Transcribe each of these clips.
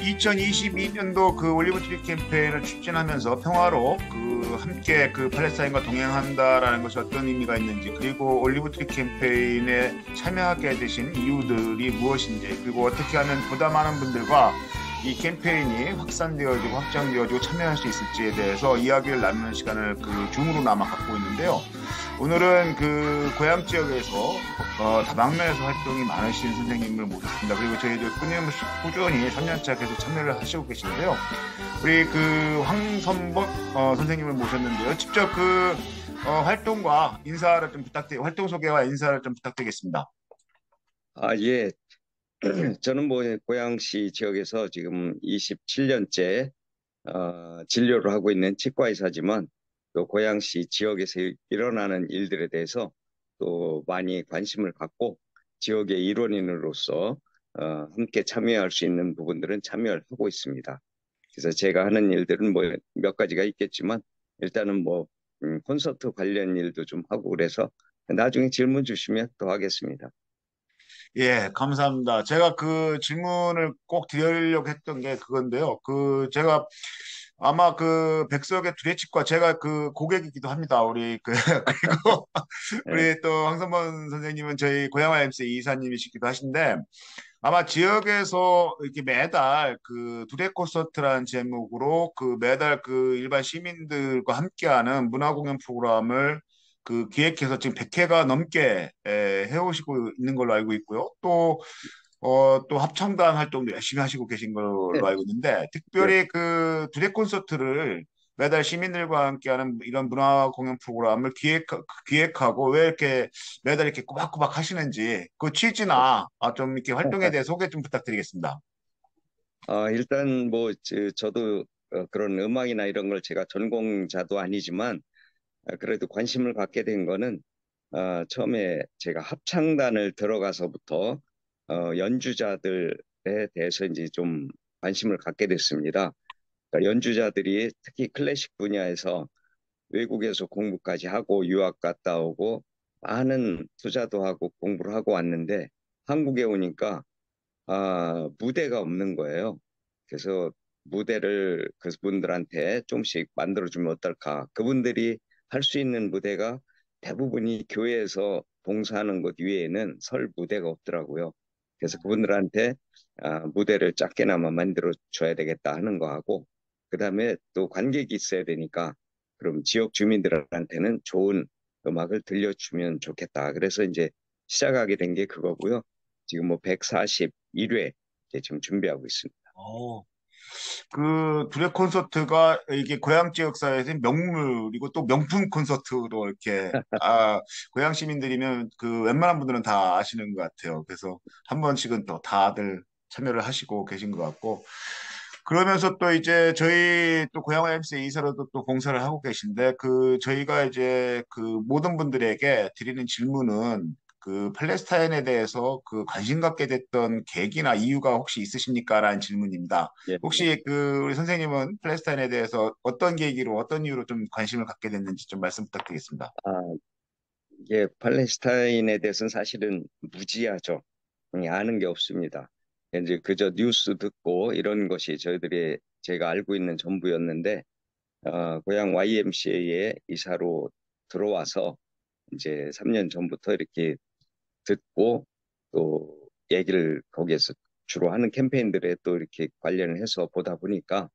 (2022년도) 그 올리브 트리 캠페인을 추진하면서 평화로 함께 팔레스타인과 동행한다라는 것이 어떤 의미가 있는지, 그리고 올리브 트리 캠페인에 참여하게 되신 이유들이 무엇인지, 그리고 어떻게 하면 보다 많은 분들과 이 캠페인이 확산되어지고 확장되어지고 참여할 수 있을지에 대해서 이야기를 나누는 시간을 줌으로나마 갖고 있는데요. 오늘은 고향 지역에서 다방면에서 활동이 많으신 선생님을 모셨습니다. 그리고 저희들 끊임없이 꾸준히 3년차 계속 참여를 하시고 계신데요. 우리 황선복 선생님을 모셨는데요. 직접 활동과 인사를 좀 활동 소개와 인사를 좀 부탁드리겠습니다. 예. 저는 뭐 고양시 지역에서 지금 27년째 진료를 하고 있는 치과 의사지만, 또 고양시 지역에서 일어나는 일들에 대해서 또 많이 관심을 갖고 지역의 일원인으로서 함께 참여할 수 있는 부분들은 참여를 하고 있습니다. 그래서 제가 하는 일들은 뭐 몇 가지가 있겠지만, 일단은 뭐 콘서트 관련 일도 좀 하고 그래서 나중에 질문 주시면 또 하겠습니다. 예, 감사합니다. 제가 질문을 꼭 드리려고 했던 게 그건데요. 제가 아마 백석의 두레치과 제가 고객이기도 합니다. 그리고 예. 우리 또 황선범 선생님은 저희 고양화 MC 이사님이시기도 하신데, 아마 지역에서 이렇게 매달 두레 콘서트라는 제목으로 매달 일반 시민들과 함께하는 문화공연 프로그램을 기획해서 지금 100회가 넘게 해오시고 있는 걸로 알고 있고요. 또 합창단 활동도 열심히 하시고 계신 걸로 알고 있는데, 예. 특별히 두레 콘서트를 매달 시민들과 함께하는 이런 문화 공연 프로그램을 기획하고 왜 이렇게 매달 이렇게 꼬박꼬박 하시는지 그 취지나 좀 이렇게 활동에 대해 소개 좀 부탁드리겠습니다. 일단 뭐 저도 그런 음악이나 이런 걸 제가 전공자도 아니지만, 그래도 관심을 갖게 된 거는 처음에 제가 합창단을 들어가서부터 연주자들에 대해서 이제 좀 관심을 갖게 됐습니다. 그러니까 연주자들이 특히 클래식 분야에서 외국에서 공부까지 하고 유학 갔다 오고 많은 투자도 하고 공부를 하고 왔는데, 한국에 오니까 무대가 없는 거예요. 그래서 무대를 그분들한테 좀씩 만들어주면 어떨까. 그분들이 할 수 있는 무대가 대부분이 교회에서 봉사하는 것 외에는 설 무대가 없더라고요. 그래서 그분들한테 무대를 작게나마 만들어 줘야 되겠다 하는 거 하고, 그다음에 또 관객이 있어야 되니까 그럼 지역 주민들한테는 좋은 음악을 들려주면 좋겠다. 그래서 이제 시작하게 된 게 그거고요. 지금 뭐 141회 지금 준비하고 있습니다. 어, 두레 콘서트가 이게 고향 지역사회에서 명물이고 또 명품 콘서트로 이렇게 고향 시민들이면 웬만한 분들은 다 아시는 것 같아요. 그래서 한 번씩은 또 다들 참여를 하시고 계신 것 같고, 그러면서 또 이제 저희 또 고양화 MC 이사로도 또 봉사를 하고 계신데, 저희가 이제 모든 분들에게 드리는 질문은 팔레스타인에 대해서 관심 갖게 됐던 계기나 이유가 혹시 있으십니까? 라는 질문입니다. 예. 혹시 우리 선생님은 팔레스타인에 대해서 어떤 계기로 어떤 이유로 좀 관심을 갖게 됐는지 좀 말씀 부탁드리겠습니다. 이게 팔레스타인에 대해서는 사실은 무지하죠. 아는 게 없습니다. 이제 그저 뉴스 듣고 이런 것이 저희들이 제가 알고 있는 전부였는데, 고향 YMCA에 이사로 들어와서 이제 3년 전부터 이렇게 듣고, 또 얘기를 거기에서 주로 하는 캠페인들에 또 이렇게 관련을 해서 보다 보니까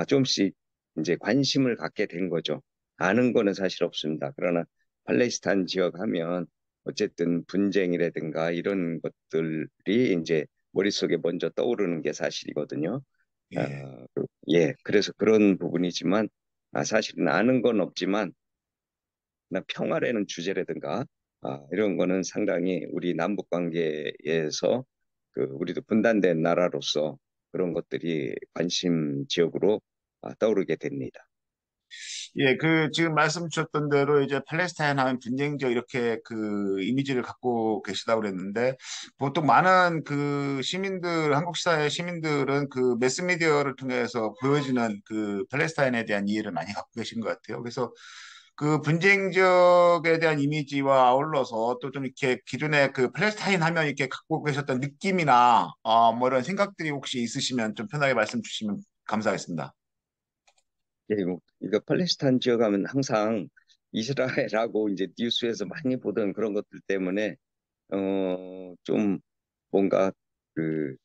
좀씩 이제 관심을 갖게 된 거죠. 아는 거는 사실 없습니다. 그러나 팔레스타인 지역 하면 어쨌든 분쟁이라든가 이런 것들이 이제 머릿속에 먼저 떠오르는 게 사실이거든요. 예. 예, 그래서 그런 부분이지만, 사실은 아는 건 없지만 평화라는 주제라든가 이런 거는 상당히 우리 남북 관계에서 우리도 분단된 나라로서 그런 것들이 관심 지역으로 떠오르게 됩니다. 예, 지금 말씀 주셨던 대로 이제 팔레스타인 하면 분쟁 지역 이렇게 이미지를 갖고 계시다고 그랬는데, 보통 많은 한국 사회 시민들은 매스미디어를 통해서 보여지는 팔레스타인에 대한 이해를 많이 갖고 계신 것 같아요. 그래서 그 분쟁 지역에 대한 이미지와 아울러서 또 좀 이렇게 기존에 그 팔레스타인 하면 이렇게 갖고 계셨던 느낌이나 뭐 이런 생각들이 혹시 있으시면 좀 편하게 말씀 주시면 감사하겠습니다. 예, 이거 팔레스타인 지역 하면 항상 이스라엘하고 이제 뉴스에서 많이 보던 그런 것들 때문에 좀 뭔가 그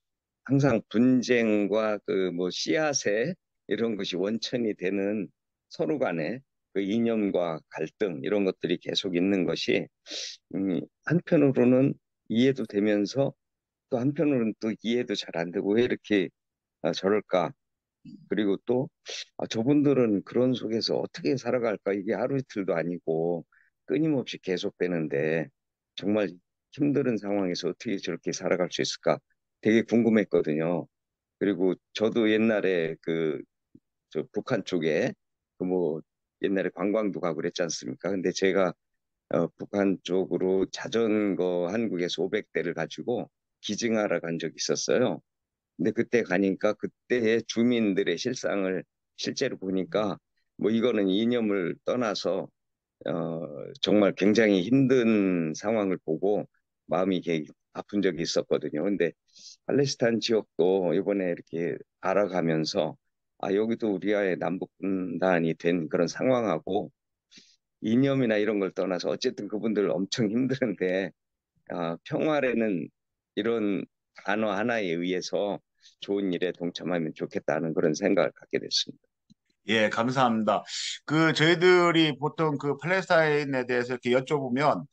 항상 분쟁과 그 뭐 씨앗의 이런 것이 원천이 되는 서로 간의 그 이념과 갈등 이런 것들이 계속 있는 것이 한편으로는 이해도 되면서 또 한편으로는 또 이해도 잘 안 되고 왜 이렇게 저럴까? 그리고 또 저분들은 그런 속에서 어떻게 살아갈까? 이게 하루 이틀도 아니고 끊임없이 계속되는데 정말 힘든 상황에서 어떻게 저렇게 살아갈 수 있을까? 되게 궁금했거든요. 그리고 저도 옛날에 저 북한 쪽에 그 뭐 옛날에 관광도 가고 그랬지 않습니까? 근데 제가 북한 쪽으로 자전거 한국에서 500대를 가지고 기증하러 간 적이 있었어요. 근데 그때 가니까 그때의 주민들의 실상을 실제로 보니까 뭐 이거는 이념을 떠나서 정말 굉장히 힘든 상황을 보고 마음이 이렇게 아픈 적이 있었거든요. 근데 팔레스타인 지역도 이번에 이렇게 알아가면서 여기도 우리와의 남북 분단이 된 그런 상황하고 이념이나 이런 걸 떠나서 어쨌든 그분들 엄청 힘드는데 평화라는 이런 단어 하나에 의해서 좋은 일에 동참하면 좋겠다는 그런 생각을 갖게 됐습니다. 예, 감사합니다. 그 저희들이 보통 그 팔레스타인에 대해서 이렇게 여쭤보면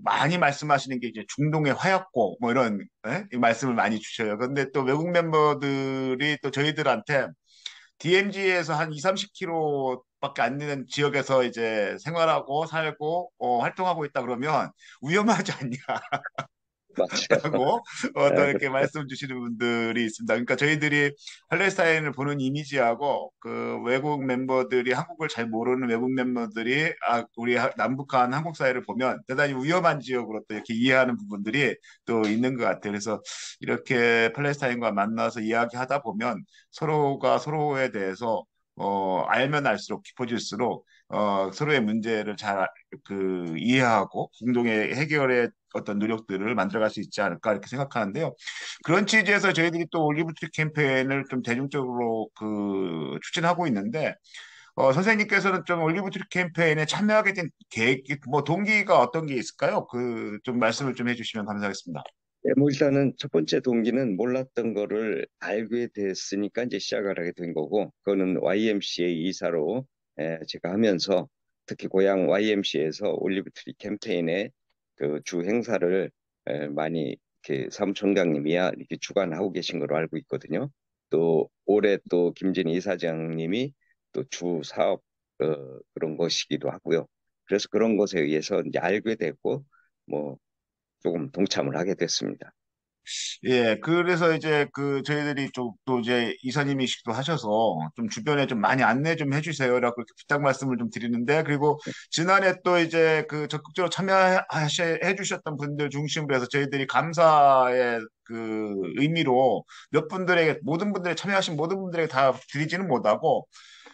많이 말씀하시는 게 이제 중동의 화약고 뭐 이런 이 말씀을 많이 주셔요. 근데 또 외국 멤버들이 또 저희들한테 DMZ에서 한 2, 30km밖에 안 되는 지역에서 이제 생활하고 살고 활동하고 있다 그러면 위험하지 않냐? 맞아요. 라고 또 이렇게 그렇죠. 말씀 주시는 분들이 있습니다. 그러니까 저희들이 팔레스타인을 보는 이미지하고 그 외국 멤버들이 한국을 잘 모르는 외국 멤버들이 우리 남북한 한국 사회를 보면 대단히 위험한 지역으로 또 이렇게 이해하는 부분들이 또 있는 것 같아요. 그래서 이렇게 팔레스타인과 만나서 이야기하다 보면 서로가 서로에 대해서 알면 알수록 깊어질수록 서로의 문제를 잘 이해하고 공동의 해결에 어떤 노력들을 만들어갈 수 있지 않을까 이렇게 생각하는데요. 그런 취지에서 저희들이 또 올리브트리 캠페인을 좀 대중적으로 추진하고 있는데 선생님께서는 좀 올리브트리 캠페인에 참여하게 된 계획, 뭐 동기가 어떤 게 있을까요? 좀 말씀을 좀 해주시면 감사하겠습니다. 예, 뭐 일단은 첫 번째 동기는 몰랐던 거를 알게 됐으니까 이제 시작을 하게 된 거고, 그거는 YMCA 이사로 제가 하면서 특히 고향 YMCA에서 올리브트리 캠페인의 그 주 행사를 많이 이렇게 사무총장님이 이렇게 주관하고 계신 걸로 알고 있거든요. 또 올해 또 김진희 이사장님이 또 주 사업 그런 것이기도 하고요. 그래서 그런 것에 의해서 이제 알게 됐고 뭐 조금 동참을 하게 됐습니다. 예, 그래서 이제 저희들이 좀 또 이제 이사님이시기도 하셔서 좀 주변에 좀 많이 안내 좀 해주세요라고 이렇게 부탁 말씀을 좀 드리는데 그리고 지난해 또 이제 적극적으로 참여해 주셨던 분들 중심으로 해서 저희들이 감사의 의미로 몇 분들에게 모든 분들이 참여하신 모든 분들에게 다 드리지는 못하고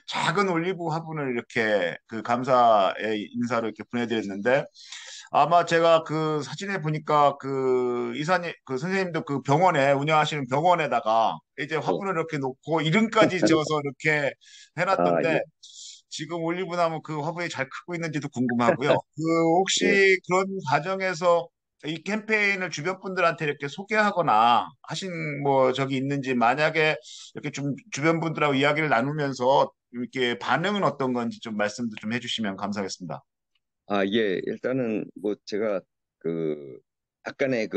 작은 올리브 화분을 이렇게 감사의 인사로 이렇게 보내드렸는데 아마 제가 사진에 보니까 이사님, 선생님도 병원에, 운영하시는 병원에다가 이제 예. 화분을 이렇게 놓고 이름까지 지어서 이렇게 예. 해놨던데 지금 올리브나무 화분이 잘 크고 있는지도 궁금하고요. 예. 혹시 그런 과정에서 이 캠페인을 주변 분들한테 이렇게 소개하거나 하신 뭐 적이 있는지 만약에 이렇게 좀 주변 분들하고 이야기를 나누면서 이렇게 반응은 어떤 건지 좀 말씀도 좀 해주시면 감사하겠습니다. 예. 일단은 뭐 제가 그 약간의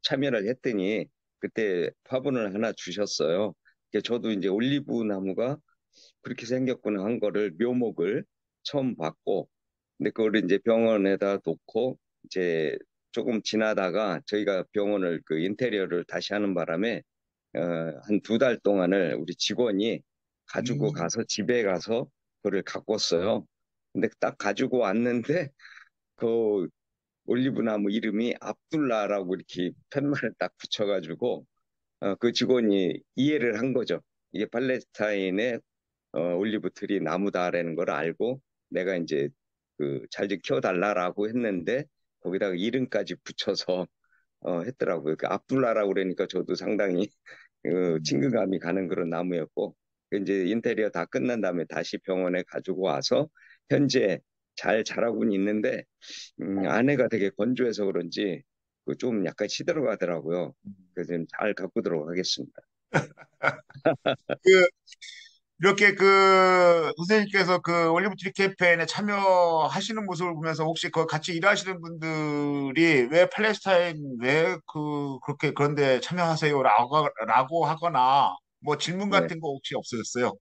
참여를 했더니 그때 화분을 하나 주셨어요. 저도 이제 올리브 나무가 그렇게 생겼구나 한 거를 묘목을 처음 봤고, 근데 그걸 이제 병원에다 놓고 이제 조금 지나다가 저희가 병원을 인테리어를 다시 하는 바람에 한 2달 동안을 우리 직원이 가지고 음. 가서 집에 가서 그걸 갖고 왔어요. 근데 딱 가지고 왔는데 그 올리브나무 이름이 압둘라라고 이렇게 팻말을 딱 붙여가지고 그 직원이 이해를 한 거죠. 이게 팔레스타인의 올리브 트리 나무다라는 걸 알고 내가 이제 그 잘 좀 키워달라라고 했는데 거기다가 이름까지 붙여서 했더라고요. 그 압둘라라고 그러니까 저도 상당히 그 친근감이 가는 그런 나무였고 그 이제 인테리어 다 끝난 다음에 다시 병원에 가지고 와서 현재 잘 자라고는 있는데 아내가 되게 건조해서 그런지 그좀 약간 시들어가더라고요. 그래서 좀 잘 가꾸도록 하겠습니다. 그 이렇게 그 선생님께서 그 올리브 트리 캠페인에 참여하시는 모습을 보면서 혹시 그 같이 일하시는 분들이 왜 팔레스타인 왜 그렇게 그런데 참여하세요라고 하거나 뭐 질문 네. 같은 거 혹시 없으셨어요?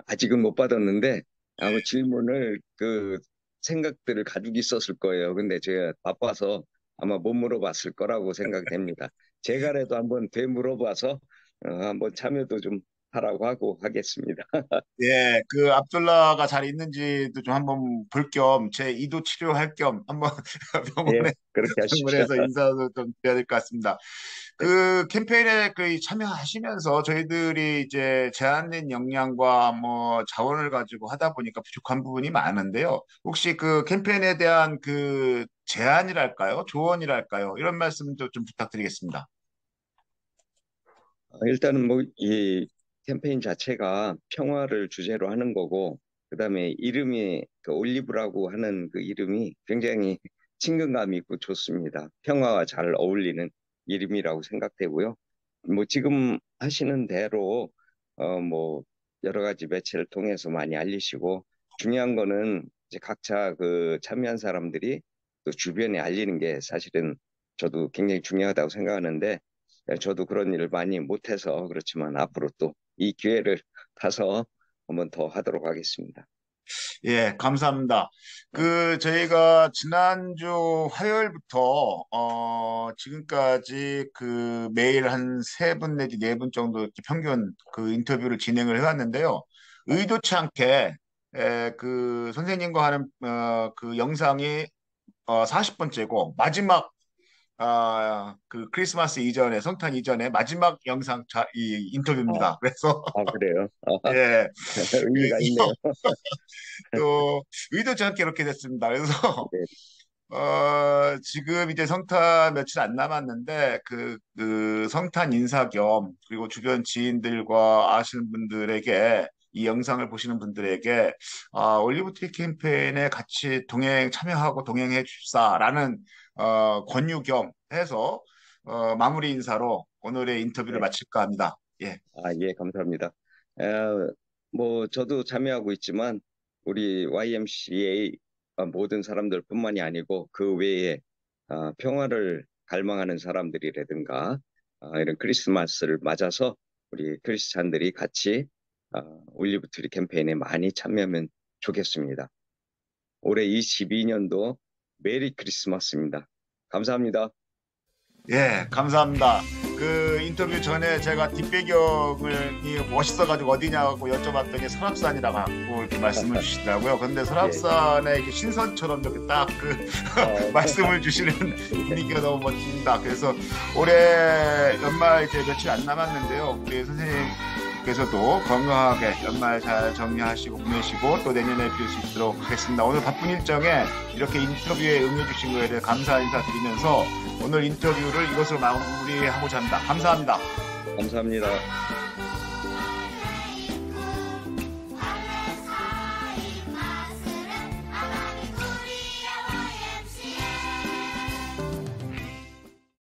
아직은 못 받았는데 아마 질문을 그 생각들을 가지고 있었을 거예요. 근데 제가 바빠서 아마 못 물어봤을 거라고 생각됩니다. 제가라도 한번 되물어봐서 한번 참여도 좀 하라고 하고 하겠습니다. 예, 그 압둘라가 잘 있는지도 좀 한번 볼 겸 제 이도 치료할 겸 한번 예, 병원에 그렇게 하십시오. 방문해서 인사도 좀 드려야 될 것 같습니다. 네, 그 캠페인에 그 참여하시면서 저희들이 이제 제한된 역량과 뭐 자원을 가지고 하다 보니까 부족한 부분이 많은데요. 혹시 그 캠페인에 대한 그 제안이랄까요? 조언이랄까요? 이런 말씀도 좀 부탁드리겠습니다. 일단은 뭐 이 캠페인 자체가 평화를 주제로 하는 거고, 그다음에 이름이 그 올리브라고 하는 그 이름이 굉장히 친근감이 있고 좋습니다. 평화와 잘 어울리는 이름이라고 생각되고요. 뭐 지금 하시는 대로 뭐 여러 가지 매체를 통해서 많이 알리시고 중요한 거는 이제 각자 그 참여한 사람들이 또 주변에 알리는 게 사실은 저도 굉장히 중요하다고 생각하는데 저도 그런 일을 많이 못해서 그렇지만 앞으로 또 이 기회를 타서 한번 더 하도록 하겠습니다. 예, 감사합니다. 네. 그, 저희가 지난주 화요일부터, 지금까지 그 매일 한 세 분 내지 네 분 정도 이렇게 평균 그 인터뷰를 진행을 해왔는데요. 의도치 않게, 그 선생님과 하는, 그 영상이 40번째고, 마지막, 그 크리스마스 이전에, 성탄 이전에 마지막 영상 이 아, 인터뷰입니다. 그래서, 그래요? 예, 의미가 그래서 있네요. 또 의도치 않게 이렇게 됐습니다. 그래서 네, 지금 이제 성탄 며칠 안 남았는데 그 성탄 인사 겸 그리고 주변 지인들과 아시는 분들에게 이 영상을 보시는 분들에게 올리브 트리 캠페인에 같이 참여하고 동행해 줍사라는 권유 겸 해서 마무리 인사로 오늘의 인터뷰를 네. 마칠까 합니다. 예. 예, 감사합니다. 뭐 저도 참여하고 있지만 우리 YMCA 모든 사람들뿐만이 아니고 그 외에 평화를 갈망하는 사람들이라든가 이런 크리스마스를 맞아서 우리 크리스찬들이 같이 올리브 트리 캠페인에 많이 참여하면 좋겠습니다. 올해 22년도 메리 크리스마스입니다. 감사합니다. 예, 감사합니다. 그 인터뷰 전에 제가 뒷배경을 멋있어가지고 어디냐고 여쭤봤더니 설악산이라고 이렇게 말씀을 주시더라고요. 근데 예. 설악산에 이렇게 신선처럼 이렇게 딱 그 어, 말씀을 주시는 분위기가 너무 멋집니다. 그래서 올해 연말 이제 며칠 안 남았는데요. 우리 선생님께서도 건강하게 연말 잘 정리하시고 보내시고 또 내년에 뵐 수 있도록 하겠습니다. 오늘 바쁜 일정에 이렇게 인터뷰에 응해주신 거에 대해 감사 인사드리면서 오늘 인터뷰를 이것으로 마무리하고자 합니다. 감사합니다. 감사합니다.